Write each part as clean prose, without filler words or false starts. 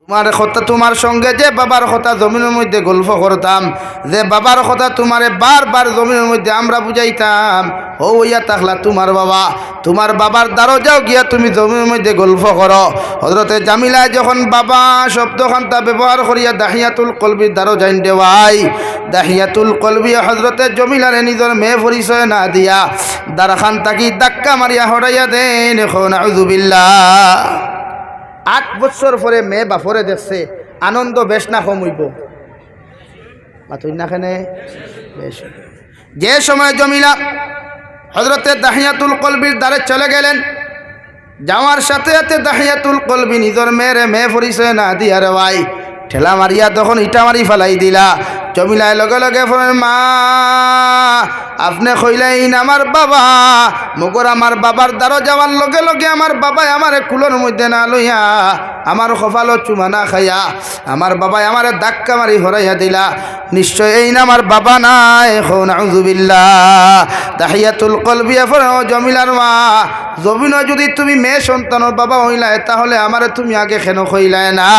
তোমার কথা তোমার সঙ্গে যে বাবার কথা জমিনের মধ্যে গল্প করতাম, যে বাবার কথা তোমারে বারবার জমিনের মধ্যে আমরা বুঝাইতাম, ও ইয়া তাহলা তোমার বাবা, তোমার বাবার দ্বারও যাও গিয়া তুমি জমিনের মধ্যে গল্প করো। হযরতে জামিলা যখন বাবা শব্দখানটা ব্যবহার করিয়া দাহিয়াতুল কলবির দ্বারও যাইন দেওয়াই, দাহিয়াতুল কলবি হযরতে জমিলারে নিজের মেয়ে পরিচয় না দিয়া দ্বারখান তাকি ধাক্কা মারিয়া হটাইয়া দেন। এখন আউযুবিল্লাহ। 8 বছর পরে মেয়ে বাপরে দেখছে, আনন্দ বেশ না কম হইব মাথুইনাখানে বেশ। যে সময় জমিলা হযরতে দাহিয়াতুল কলবির দ্বারে চলে গেলেন, যাওয়ার সাথে সাথে দাহিয়াতুল কলবি নিজের মেয়ে পরিচয় না দিয়া রে ভাই ঠেলা মারিয়া তখন ইটা মারি ফেলাই দিলা। জমিলায় লগে লগে বলেন, মা আপনি কইলেন আমার বাবা, মগর আমার বাবার দ্বারা যাওয়ার লগে লগে আমার বাবাই আমারে কুলোর মধ্যে না লইয়া আমার কপাল চুমা না খাইয়া আমার বাবাই আমারে ধাক্কা মারি হরাইয়া দিলা, নিশ্চয় এই না আমার বাবা নাই। এখন আউযুবিল্লাহ। দাহিয়াতুল কলবি জমিলার মা, জমিনা যদি তুমি মেয়ে সন্তানের বাবা হইলায় তাহলে আমারে তুমি আগে কেন কইলায় না?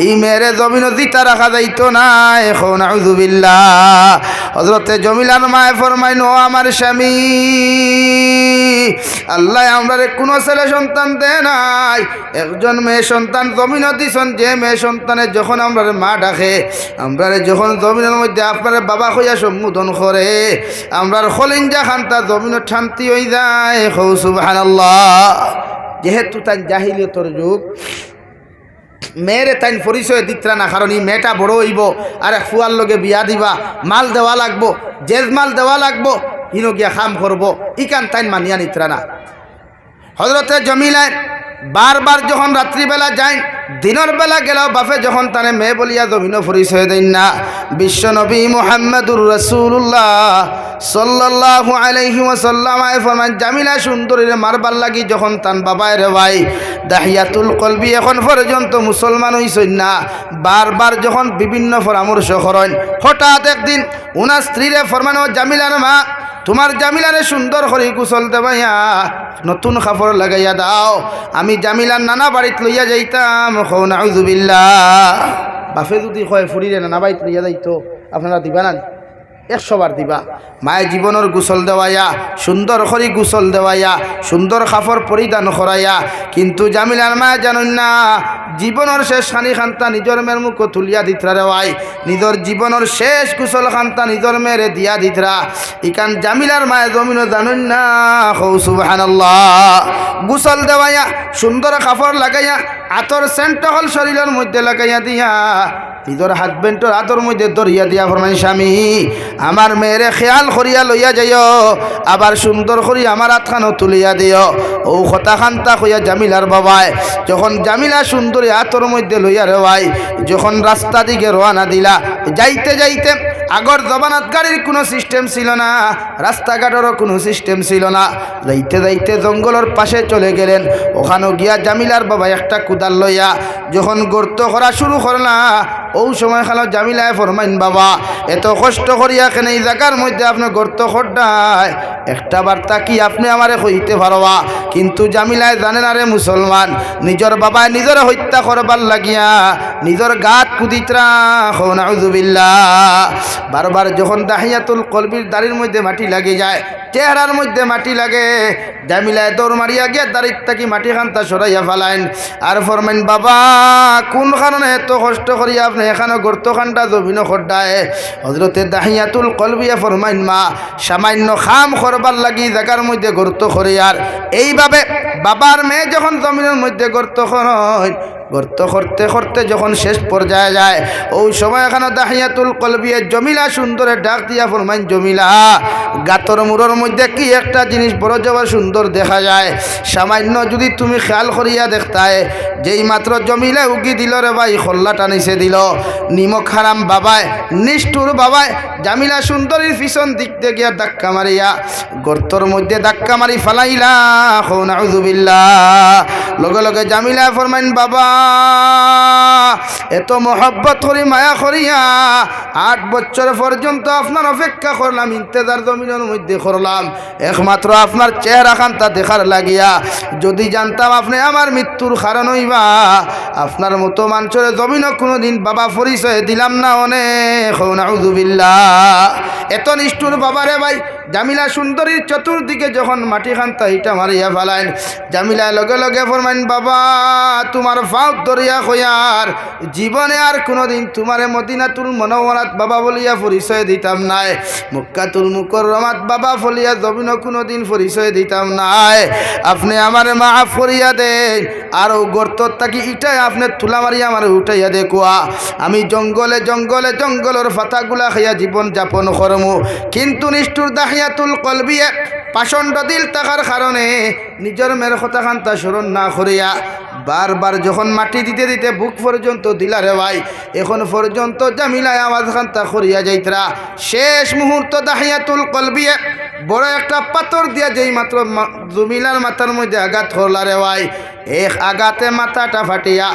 এই মেয়েরে জমিনও জিতা রাখা যাইতো না। এখন আউযুবিল্লাহ। হযরতে জমিলার মায়ে ফরমাইন, ও আমার স্বামী, আল্লাহ আমরারে কোনো ছেলে সন্তান দেয় নাই, একজন মেয়ে সন্তান জমিনও দিছেন। যে মেয়ে সন্তানের যখন আমরার মা ডাকে, আমরারে যখন জমিনের মধ্যে আপনার বাবা হইয়া সম্বোধন করে, আমরার খলিঞ্জা খান্তা জমিনও শান্তি হয়ে যায়। হৌ সুবহানাল্লাহ। যেহেতু তাই জাহিলিয়তর যুগ, মেয়েরে তাই পরিচয় দিতরা না, কারণ এই মেয়েটা বড় হইব আর ফুয়ার লগে বিয়া দিবা, মাল দেওয়া লাগবো, জেজ মাল দেওয়া লাগবো, ইনো গিয়া খাম করবো, ইকান তাই মানিয়া নিতরা না। হযরতে জমিলায় বারবার যখন রাত্রিবেলা যায়, দিনের বেলা গেলেও বাপে যখন তারে মেয়ে বলিয়া জমিনও পরিচয় দেন না। বিশ্ব নবী মুহাম্মদুর রাসূলুল্লাহ সাল্লাল্লাহু আলাইহি ওয়াসাল্লাম ফরমান, জামিলা সুন্দরীর মারবার লাগি যখন তান বাবায় রে ভাই দাহিয়াতুল কলবি এখন পর্যন্ত মুসলমান হইছেন না, বারবার যখন বিভিন্ন পরামর্শ করেন, হঠাৎ একদিন উনার স্ত্রীরে ফরমান, ও জামিলার মা, তোমার জামিলারে সুন্দর করে গোসল দেবাইয়া নতুন কাপড় লাগাইয়া দাও, আমি জামিলার নানা বাড়িতে লইয়া যাইতাম। এখন আউযুবিল্লাহ। বাপে যদি কয় ফুরিরে নানা বাড়িতে লইয়া যাইতো, আপনারা দিবা না? 100 বার দিবা। মায়ে জীবনের গোসল দেওয়াইয়া, সুন্দর করে গোসল দেওয়াইয়া, সুন্দর কাপড় পরিধান করাইয়া, কিন্তু জামিলার মায়ে জানেন না জীবনের শেষ খানি খান্তা নিজের মেয়ের মুখ তুলিয়া দিতরা রেওয়াই, নিজের জীবনের শেষ গোসল খান্তা নিজের মেয়েরে দিয়া দিতরা। ইকান জামিলার মায়ে জমিনও জানেন না। হৌ সুবহানাল্লাহ। গোসল দেওয়াইয়া, সুন্দর কাপড় লাগাইয়া, আতর সেন্ট হল শরীরের মধ্যে লাগাইয়া দিয়া নিজের হাজবেন্ডর হাতের মধ্যে ধরিয়া দিয়া ফরমাই, স্বামী আমার মেয়েরে খেয়াল করিয়া লইয়া যাইও, আবার সুন্দর করিয়া আমার হাতখানও তুলিয়া দিও। ও কথা খান্তা কইয়া জামিলার বাবায় যখন জামিলা সুন্দরী হাতের মধ্যে লইয়া রেওয়াই যখন রাস্তা দিকে রওনা দিলা, যাইতে যাইতে আগর জবানাত গাড়ির কোনো সিস্টেম ছিল না, রাস্তাঘাটেরও কোনো সিস্টেম ছিল না, যাইতে যাইতে জঙ্গলের পাশে চলে গেলেন। ওখানে গিয়া জামিলার বাবা একটা কুদাল লইয়া যখন গর্ত করা শুরু করলা, ওই সময় খালো জামিলায় ফরমাইন, বাবা এত কষ্ট করিয়া কেন এই জায়গার মধ্যে আপনি গর্ত খড্ডায়, একটা বার্তা কি আপনি আমারে কইতে পারবা? কিন্তু জামিলায় জানেন আরে মুসলমান, নিজের বাবায় নিজের হত্যা করবার লাগিয়া নিজের গাত কুদিতরা। হৌ নাউযুবিল্লাহ। বারবার যখন দাহিয়াতুল কলবির দাড়ির মধ্যে মাটি লাগে যায়, চেহারার মধ্যে মাটি লাগে, জামিলায় দৌড় মারিয়া গিয়া দাড়ির থাকি মাটি খান্তা সরাইয়া ফেলাইন আর ফরমাইন, বাবা কোন কারণে এত কষ্ট করিয়া আপনি এখানে গর্ত খান্ডা জমিন খড্ডায়? হযরতে দাহিয়াতুল কলবিয়া ফরমাইন, মা সামান্য খাম করবার লাগি জায়গার মধ্যে গর্ত করে, আর এইভাবে বাবার মেয়ে যখন জমিনের মধ্যে গর্ত হয়, গর্ত করতে করতে যখন শেষ পর্যায়ে যায়, ওই সময় এখানে দাহিয়াতুল কলবিয়া জমিলা সুন্দরে ডাক দিয়া ফরমাইন, জমিলা গাতর মুড়োর মধ্যে কি একটা জিনিস বড় যাওয়া সুন্দর দেখা যায়, সামান্য যদি তুমি খেয়াল করিয়া দেখতায়। যেই মাত্র জমিলা উগি দিল রে ভাই, খল্লা টানিছে দিল, নিমক হারাম বাবায়, নিষ্ঠুর বাবায় জামিলা সুন্দরীর পিছন দিক থেকে গিয়া ধাক্কা মারিয়া গর্তর মধ্যে ধাক্কা মারি ফালাইলা। হৌ নাউযুবিল্লাহ। লগে লগে জামিলা ফরমাইন, বাবা এত মহব্বত করি মায়া করিয়া 8 বছর পর্যন্ত আপনার অপেক্ষা করলাম, ইন্তজার জমিনের মধ্যে করলাম একমাত্র আপনার চেহারা খান্তা দেখার লাগিয়া। যদি জানতাম আপনি আমার মৃত্যুর কারণ হইবা, আপনার মতো মানুষের জমিনও কোনোদিন বাবা পরিচয় দিলাম না। অনেক নাউযুবিল্লাহ। এত নিষ্ঠুর বাবারে ভাই। জামিলা সুন্দরীর চতুর্দিকে যখন মাটি খান্তা ইটা মারিয়া ফেলাইন, জামিলা লগে লগে ফরমাইন, বাবা তোমার ফাউত দরিয়া কইয়ার জীবনে আর কোনোদিন তোমারে মদিনাতুল মুনাওয়ারাত বাবা বলিয়া পরিচয় দিতাম নাই, মক্কাতুল মুকাররমাত বাবা বলিয়া জমিনও কোনোদিন পরিচয় দিতাম নাই। আপনি আমার মাফ করিয়া দেন, আর ও গর্তর থাকি ইটাই আপনি তুলা মারিয়া আমার উঠাইয়া দেখুয়া। আমি জঙ্গলে জঙ্গলে জঙ্গলের ফাতাগুলা খাইয়া জীবন যাপন করমু, কিন্তু নিষ্ঠুর দাহিয়াতুল কলবিয়ে পাষণ্ড দিল থাকার কারণে নিজের মেয়ের কথা খান্তা স্মরণ না করিয়া বারবার যখন মাটি দিতে দিতে বুক পর্যন্ত দিলারে ভাই, এখন পর্যন্ত জামিলায় আওয়াজ খান্তা করিয়া যাইতরা। শেষ মুহূর্ত দাহিয়াতুল কলবিয়ে বড় একটা পাথর দিয়া যেই মাত্র জমিলার মাথার মধ্যে আঘাত করলারে ভাই, এক আঘাতে মাথাটা ফাটিয়া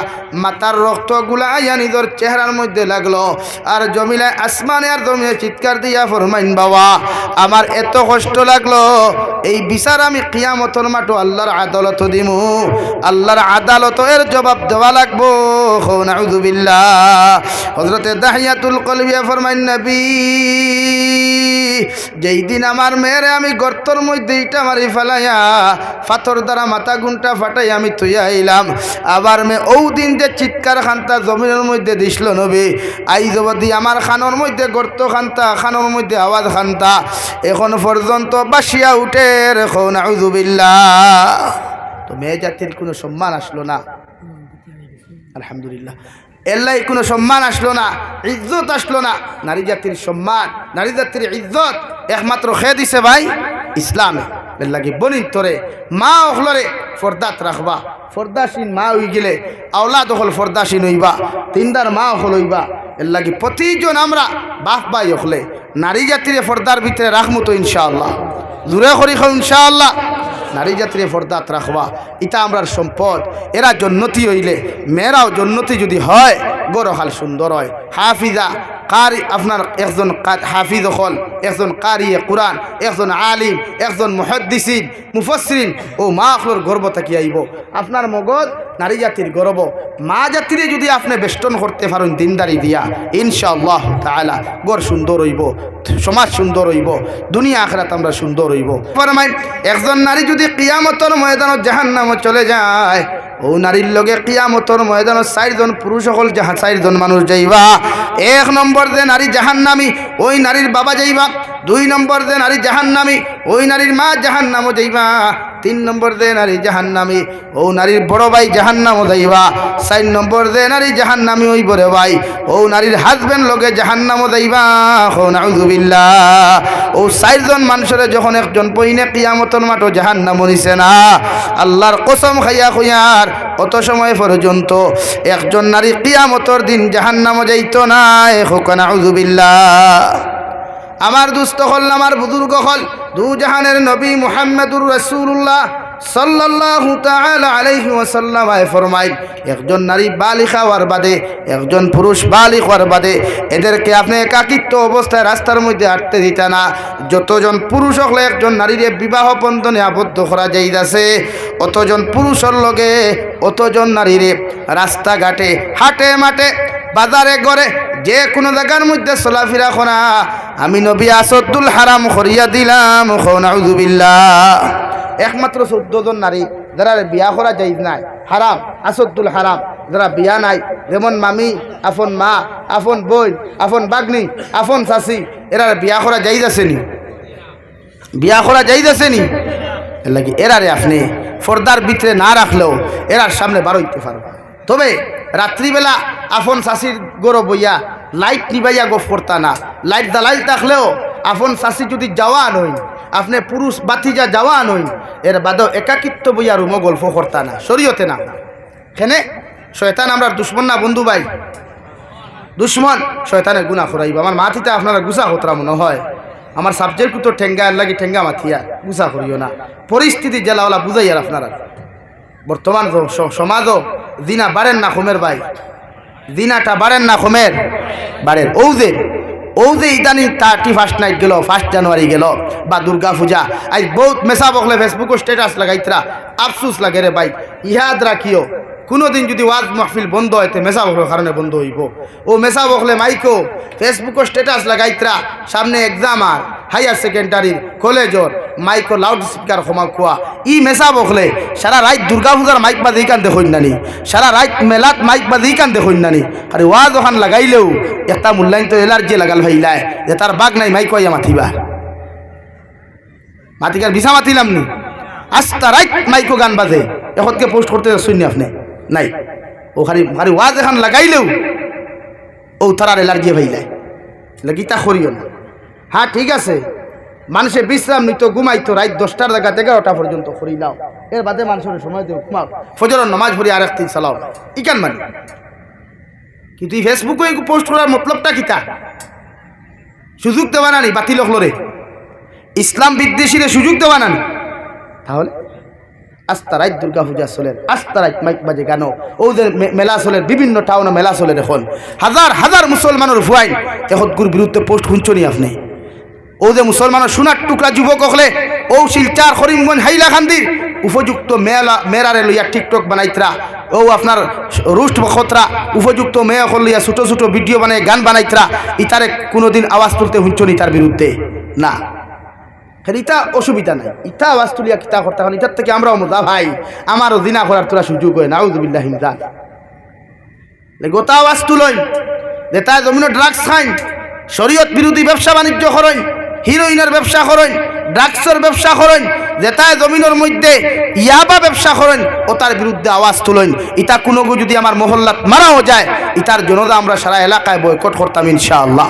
মাথার রক্তগুলা আইয়া নিজের চেহারার মধ্যে লাগলো। আর জমিলায় আসমানে আর জমিনে চিৎকার দিয়া ফরমাইন, বাবা আমার এত কষ্ট লাগলো, এই বিচার আমি কিয়ামতের মাঠে আল্লাহর আদালত দিমু, আল্লাহর আদালত এর জবাব দেওয়া লাগবো। নাউযুবিল্লাহ। হযরতে দাহিয়াতুল কলবিয়া ফরমাইন, নবী যেই দিন আমার মেয়েরে আমি গর্তর মধ্যে ইটা মারি ফেলাইয়া পাথর দ্বারা মাথা গুনটা ফাটাই আমি তুইয়া আইলাম, আবার মে ও দিন যে চিৎকার খান্তা জমিনের মধ্যে দিছিল নবী, আই জবদি আমার খানোর মধ্যে গর্ত খান্তা, খানোর মধ্যে আওয়াজ খান্তা, এখন পর্যন্ত বাসিয়া উঠে রেখো। নাউযুবিল্লাহ। তো মেয়ে জাতির কোনো সম্মান আসলো না, আলহামদুলিল্লাহ। এল্লাই কোনো সম্মান আসলো না, ইজ্জত আসলো না। নারী জাতির সম্মান, নারী জাতির ইজ্জত একমাত্র খেয়ে দিছে ভাই ইসলামে। এর লাগে বনিন তোরে মা অখলরে ফর্দাত রাখবা, ফর্দাসীন মা হয়ে গেলে আওলাদ হল ফর্দাসীন হইবা, তিনদার মা হল হইবা। এর লাগে প্রতিজন আমরা বাপ ভাই হলে নারী জাতির ফর্দার ভিতরে রাখমু তো ইনশাআল্লাহ। জুড়ে করি খাও ইনশাআল্লাহ। নারী জাতির ফর্দাত রাখবা, এটা আমরার সম্পদ। এরা জন্নতি হইলে মেয়েরাও জন্নতি যদি হয়, গরহাল সুন্দর হয়। হাফিজা কারি, আপনার একজন হাফিজ হল, একজন কারিয়ে কুরআন, একজন আলিম, একজন মুহাদ্দিসিন মুফাসসিরিন, ও মা আখলোর গর্ব থাকি আইব। আপনার মগজ নারী জাতির গর্ব। মা জাতিরে যদি আপনি বেষ্টন করতে পারেন দিনদারি দিয়া, ইনশাআল্লাহ তাআলা গড় সুন্দর হইব, সমাজ সুন্দর হইব, দুনিয়া আখিরাত আমরা সুন্দর হইব। ফরমাইন, একজন নারী যদি কিয়ামতের ময়দানত জাহান্নামে চলে যায়, ও নারীর লগে কিয়ামতের ময়দানত 4 জন পুরুষ সকল 4 জন মানুষ যাইবা। 1 নম্বর যে নারী জাহান্নামী, ওই নারীর বাবা যাইবা। 2 নম্বর যে নারী জাহান্নামী, ওই নারীর মা জাহান্নামে যাইবা। 3 নম্বর যে নারী জাহান্নামী, ও নারীর বড় ভাই জাহান্নামে যাইবা। 4 নম্বর যে নারী জাহান্নামী, ওই বড় ভাই ও নারীর হাজবেন্ড লগে জাহান্নামে যাইবা। নাউযুবিল্লাহ। ও 4 জন মানুষের যখন একজন পইনে কিয়ামতের মাঠে জাহান্নামে নিছে না, আল্লাহর কসম খাইয়া কইয়ার অত সময় পর্যন্ত একজন নারী কিয়ামতের দিন জাহান্নামে যাইতো না। নাউযুবিল্লাহ। আমার দুস্থ হল, আমার বুজুর্গ হল, দু জাহানের নবী মুহাম্মদুর রাসূলুল্লাহ সাল্লাল্লাহু তাআলা আলাইহি ওয়াসাল্লাম ফরমায়, একজন নারী বালিগা হওয়ার বাদে, একজন পুরুষ বালিগ হওয়ার বাদে এদেরকে আপনি একাকিত্ব অবস্থায় রাস্তার মধ্যে হাঁটতে দিতে না। যতজন পুরুষ হলে একজন নারীরে বিবাহ বন্ধনে আবদ্ধ করা যাইতাছে, অতজন পুরুষের লগে অতজন নারীরে রাস্তাঘাটে, হাটে মাঠে, বাজারে ঘরে, যে কোনো জায়গার মধ্যে চলাফেরা করা আমি নবী আসাদুল হারাম করিয়া দিলাম। নাউযুবিল্লাহ। একমাত্র 14 জন নারী যারা বিয়া করা যাইজ নাই, হারাম, আসাদুল হারাম। যারা বিয়া নাই, যেমন মামি, আপন মা, আপন বোন, আপন বাগনি, আপন চাচি, এরা বিয়া করা যাইজ আসেনি? বিয়া করা যাইজ আসেনি? এর লাগি এরারে আপনি ফর্দার ভিতরে না রাখলেও এরার সামনে বার হইতে পারবে। তবে রাত্রিবেলা আপন চাষির গরো বইয়া লাইট নিবাইয়া গফ করতা না। লাইট জ্বালাই থাকলেও আপন চাষি যদি জওয়ান হই, আপনি পুরুষ বাতিজা জওয়ান হই, এর বাদেও একাকিত্ব বইয়া রুমো গল্প করতা না, শরীয়তে না। কেনে? শয়তান আমরা দুশ্মন না বন্ধু ভাই? দুশ্মন, শয়তানের গুনাহ করাইব। আমার মাথিতে আপনারা গুছা হতরা মনে হয়, আমার সাবজেক্ট তো ঠেঙ্গা লাগি, ঠেঙ্গা মাথিয়া গুছা করিও না। পরিস্থিতি জেলাওয়ালা বুঝাই আর আপনারা। বর্তমান সমাজও দিনা বাড়েন না কমের ভাই, জিনাটা বাড়েন না কমের? বাড়ের। ও যে ইদানি 31 নাইট গেল, 1 জানুয়ারি গেল, বা দুর্গা পূজা, আজ বহুত মেসা বকলে ফেসবুক স্ট্যাটাস লাগাইতরা, আফসুস লাগে রে ভাই। ইহাদ রাখিও কোনোদিন যদি ওয়াজ মাহফিল বন্ধ হইতে মেসা বকলের কারণে বন্ধ হইব। ও মেসা বকলে মাইকো ফেসবুক স্ট্যাটাস লাগাইতরা, সামনে এক্সাম আর হায়ার সেকেন্ডারির কলেজর মাইকো লাউড স্পিকার ক্ষমা কুয়া, ই মেসা বকলে সারা রাত দুর্গা পূজার মাইক বাজে কান দেখুন নানি, সারা রাত মেলাত মাইক বাজে কান দেখুন নানি। আরে ওয়াজ ওখান লাগাইলেও একটা মূল্যায়ন তো এলার্জি লাগাল ভাইলায় যে তার বাঘ নাই মাইক ইয়া মাথিবা, মাতিকার বিছা মাতিলাম নি, আস্তা রাত মাইকো গান বাজে, এখনকে পোস্ট করতে শুনি আপনি নাই। ও খালি ওয়াজ এখান লাগাইলেও ও তার এলার্জি ভাইলায় গীতা করিও না। হ্যাঁ ঠিক আছে, মানুষে বিশ্রাম নিত, ঘুমাইতো, রাত 10টার জায়গা 11টা পর্যন্ত করি নাও, এর বাদে মানুষের সময় দেও, ঘুমাও, ফজরের নামাজ পড়ি আর একদিন চালাও, ইকান মানে। কিন্তু এই ফেসবুকে পোস্ট করার মতলবটা কিতা? সুযোগ দেওয়া নানি বাতিল হলরে, ইসলাম বিদ্বেষীরে সুযোগ দেওয়া নানি। তাহলে আস্তা রাত দুর্গা পূজা চলেন, আস্তা রাত মাইক বাজে গানো, ও যে মেলা চলেন, বিভিন্ন টাউনে মেলা চলে, এখন হাজার হাজার মুসলমানের ভুয়াইন এহতগুর বিরুদ্ধে পোস্ট শুনছনি আপনি। ও যে মুসলমানের সোনার টুকরা যুবক হলে ও শিলচার করিমগঞ্জ হাইলাকান্দির উপযুক্ত মেয়েরারে লইয়া টিকটক বানাইতরা, ও আপনার রুষ্ট বখতরা উপযুক্ত মেয়ে লইয়া ছোটো ছোটো ভিডিও বানাই গান বানাইতরা, ইতারে কোনোদিন আওয়াজ তুলতে শুনছনি তার বিরুদ্ধে না। ইটা অসুবিধা নাই, ইটা আওয়াজ তুলিয়া কিতা করতে হয়, ইটার থেকে আমরাও মজা ভাই, আমারও জিনা করার তোরা সুযোগ হয় না, আউযুবিল্লাহি মিন যালিক। গোটা আওয়াজ তুলই যে তাই জমিন ড্রাগস খাইন, শরীয়ত বিরোধী ব্যবসা বাণিজ্য করেন, হিরোইনের ব্যবসা করেন, ড্রাগসের ব্যবসা করেন, যেটায় জমিনের মধ্যে ইয়াবা ব্যবসা করেন, ও তার বিরুদ্ধে আওয়াজ তুলেন। ইটা কোনো যদি আমার মহল্লাত মারাও যায়, ইটার জনতা আমরা সারা এলাকায় বয়কট করতাম ইনশাআল্লাহ।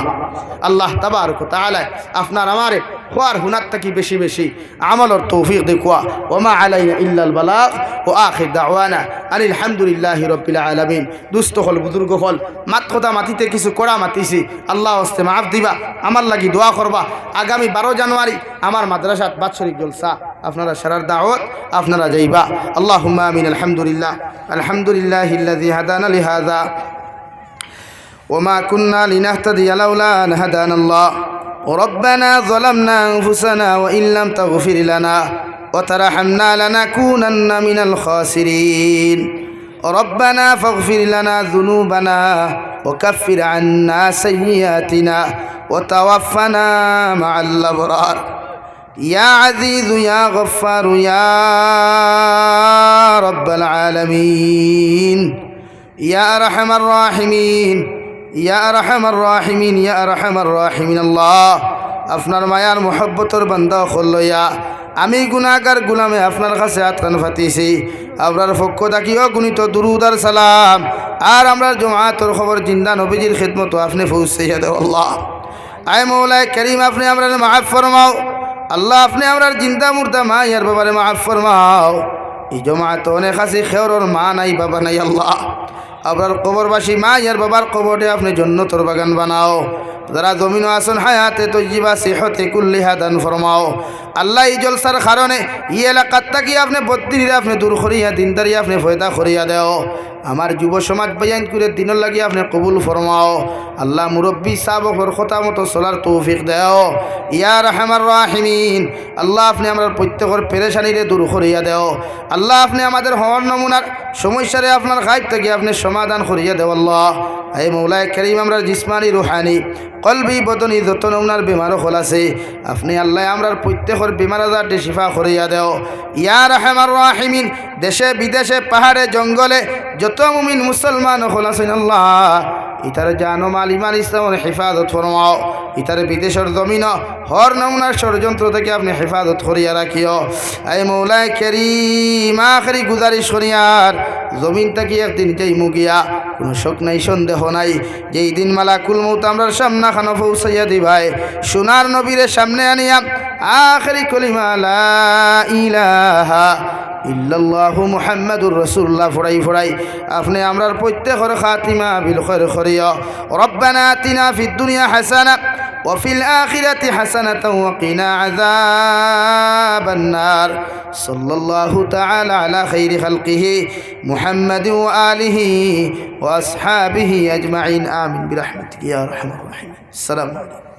আল্লাহ তাবারক ওয়া তাআলা আপনার আমারে খোয়ার হুনার থাকি বেশি বেশি আমলর তৌফিক দেখুয়া। ওমা আলাইনা ইল্লাল বালাগ ও আখির দাওয়ানা আনিল হামদুলিল্লাহি রাব্বিল আলামিন। দুস্থ হল বুজুর্গ হল মাত কথা মাতিতে কিছু করা মাতিছি, আল্লাহ হস্তে মাফ দিবা, আমার লাগি দোয়া করবা। আগামী 12 জানুয়ারি আমার মাদ্রাসাত বাৎসরিক জলসা, আপনারা সারার দাওয়াত আপনারা যাইবা। আল্লাহুম্মা আমিন। আলহামদুলিল্লাহ, আলহামদুলিল্লাহিল্লাযী হাদানা লিহাযা ওমা কুন্না লিনাহতাদিয়া লাউলা আন হাদানাল্লাহ। ربنا ظلمنا أنفسنا وإن لم تغفر لنا وترحمنا لنكونن من الخاسرين. ربنا فاغفر لنا ذنوبنا وكفر عنا سيئاتنا وتوفنا مع الأبرار. يا عزيز يا غفار يا رب العالمين يا أرحم الراحمين يا أرحم الراحمين يا أرحم الراحمين. আল্লাহ আপনার মায়ার মোহব্বতর বান্দা হলইয়া আমি গুনাহগার গোলামে আপনার কাছে আতকান ফাতিছি, আপনার পক্ষ থাকিও গুণিত দুরুদ আর সালাম আর আমরা জমাআতর খবর জিন্দা নবীজির খিদমত আপনি পৌঁছাইয়া দাও। আল্লাহ আয় মৌলায় করিম আপনি আমরা মাফ ফরমাও। আল্লাহ আপনি আমরা জিন্দা মুর্দা মা ইয়ার বাবারে মাফ ফরমাও। এই জমাআত অনেক আছে খেওরর মা নাই বাবা নাই, আল্লাহ আপনার কবরবাসী মা ইয়ার বাবার কবরে আপনি জন্নতর বাগান বানাও। যারা জমিন আসন হায়াতে তৈজিবা সেহতে কুল্লিহা দান ফরমাও। আল্লাহ এই জলসার কারণে ই এলাকার থাকি আপনি বদ্দিনীরা আপনি দূর করিয়া দিনদারি আপনি ফয়দা করিয়া দেও। আমার যুব সমাজ বয়ান করে দিনের লাগিয়ে আপনি কবুল ফরমাও। আল্লাহ মুরব্বী সাবকর কথা মতো চলার তৌফিক দেও ইয়া রাহমার রাহিমিন। আল্লাহ আপনি আমরা প্রত্যেকের পেরেশানিরে দূর করিয়া দেও। আল্লাহ আপনি আমাদের হওয়ার নমুনার সমস্যারে আপনার গায়েব থেকে আপনি সমাধান করিয়া দেও। আল্লাহ এই মৌলায় করিম আমরা জিসমানি রুহানি কলবি বদনি যত নমুনার বেমারও হল আছে আপনি আল্লাহ আমরার প্রত্যেকের বেমার আজারটি শিফা করিয়া দেও ইয়া রাহমার রাহিমিন। দেশে বিদেশে পাহাড়ে জঙ্গলে যত মুমিন মুসলমান হল আছেন আল্লাহ ইতার জানো মাল ইমান ইসলামের হেফাজত ফরমাও। ইতার বিদেশের জমিন হর নমুনার ষড়যন্ত্র থেকে আপনি হেফাজত করিয়া রাখিও। এই মৌলায় কেরিম আখেরি গুজারিশ করিয়ার জমিন থেকে একদিন যেই মুগিয়া কোনো শোক নাই সন্দেহ নাই, যেই দিন মালাকুল মউত আমরার সামনা খানো পৌঁছাইয়া দিবাই সোনার নবীরে সামনে আনিয়া আখেরি কলিমা লা ইলাহা ইল্লাল্লাহু মুহাম্মাদুর রাসূলুল্লাহ ফড়াই ফড়াই আপনি আমরার প্রত্যেকের খাতিমা বিল খৈর করিয়া। রব্বানা আতিনা ফিদ দুনিয়া হাসানা وفي الآخرة حسنة وقنا عذاب النار صلى الله تعالى على خير خلقه محمد وآله وأصحابه أجمعين آمين برحمتك يا أرحم الراحمين. السلام عليكم.